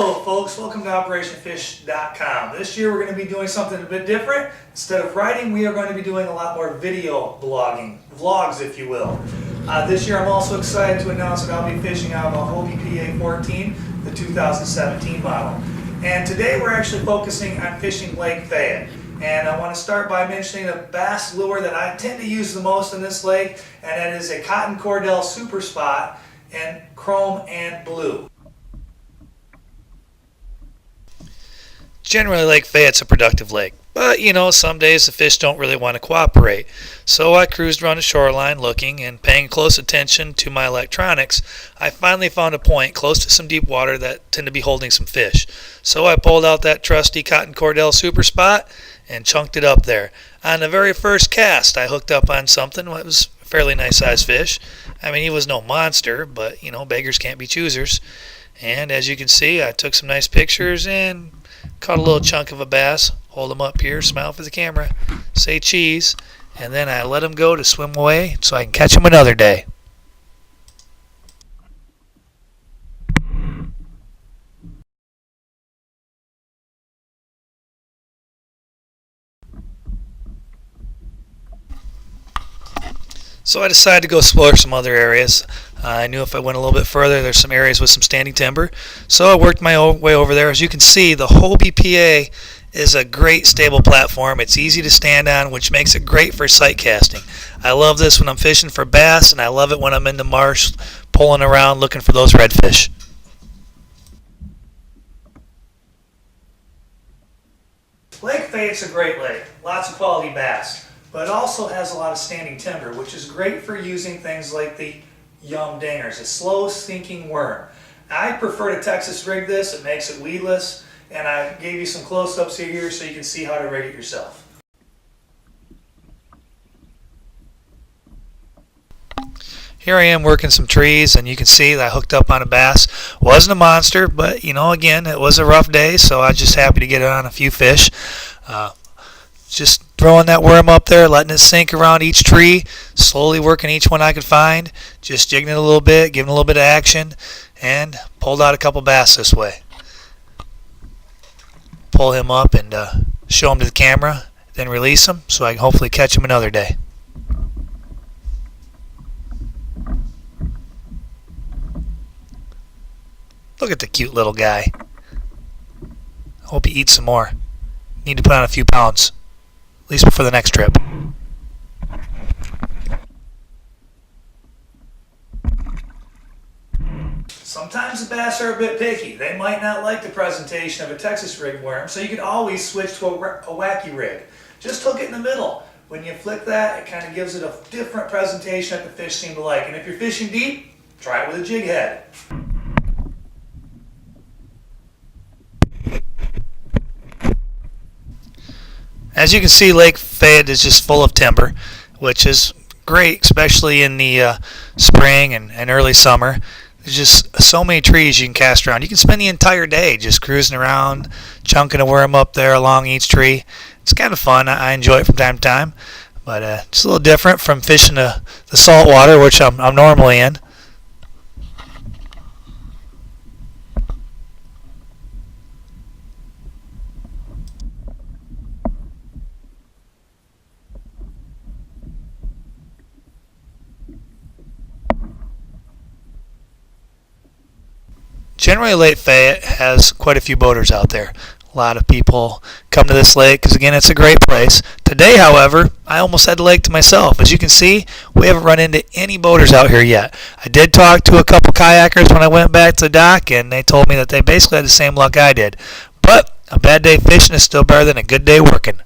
Hello folks, welcome to Operationfish.com. This year we're going to be doing something a bit different. Instead of writing, we are going to be doing a lot more video blogging, vlogs if you will. This year I'm also excited to announce that I'll be fishing out of a Hobie PA14, the 2017 model. And today we're actually focusing on fishing Lake Fayette. And I want to start by mentioning a bass lure that I tend to use the most in this lake, and that is a cotton cordell super spot in chrome and blue. Generally, Lake Fayette's a productive lake, but some days the fish don't really want to cooperate. So I cruised around the shoreline looking and paying close attention to my electronics. I finally found a point close to some deep water that tend to be holding some fish. So I pulled out that trusty cotton cordell super spot and chunked it up there. On the very first cast, I hooked up on something that was a fairly nice sized fish. I mean, he was no monster, but beggars can't be choosers. And as you can see, I took some nice pictures and caught a little chunk of a bass. Hold him up here, smile for the camera, say cheese, and then I let him go to swim away so I can catch him another day. So I decided to go explore some other areas. I knew if I went a little bit further, there's some areas with some standing timber. So I worked my way over there. As you can see, the Hobie PA is a great stable platform. It's easy to stand on, which makes it great for sight casting. I love this when I'm fishing for bass, and I love it when I'm in the marsh pulling around looking for those redfish. Lake Fayette's a great lake, lots of quality bass, but it also has a lot of standing timber, which is great for using things like the yum dingers, a slow sinking worm. I prefer to Texas rig this. It makes it weedless, and I gave you some close-ups here so you can see how to rig it yourself. Here I am working some trees, and you can see that I hooked up on a bass. Wasn't a monster, but again, it was a rough day, so I was just happy to get it on a few fish. Just throwing that worm up there, letting it sink around each tree, slowly working each one I could find, just jigging it a little bit, giving a little bit of action, and pulled out a couple bass this way. Pull him up and show him to the camera, then release him so I can hopefully catch him another day. Look at the cute little guy. Hope he eats some more. Need to put on a few pounds, at least before the next trip. Sometimes the bass are a bit picky. They might not like the presentation of a Texas rig worm, so you can always switch to a wacky rig. Just hook it in the middle. When you flick that, it kind of gives it a different presentation that the fish seem to like. And if you're fishing deep, try it with a jig head. As you can see, Lake Fayette is just full of timber, which is great, especially in the spring and early summer. There's just so many trees you can cast around. You can spend the entire day just cruising around, chunking a worm up there along each tree. It's kind of fun. I enjoy it from time to time, but it's a little different from fishing the salt water, which I'm normally in. Generally, Lake Fayette has quite a few boaters out there. A lot of people come to this lake because, again, it's a great place. Today, however, I almost had the lake to myself. As you can see, we haven't run into any boaters out here yet. I did talk to a couple kayakers when I went back to the dock, and they told me that they basically had the same luck I did. But a bad day fishing is still better than a good day working.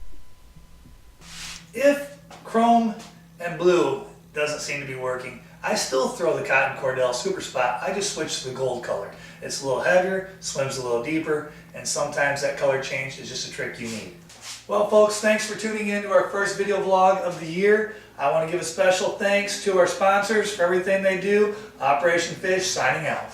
If chrome and blue doesn't seem to be working, I still throw the cotton cordell super spot. I just switch to the gold color. It's a little heavier, swims a little deeper, and sometimes that color change is just a trick you need. Well folks, thanks for tuning in to our first video vlog of the year. I want to give a special thanks to our sponsors for everything they do. Operation Fish signing out.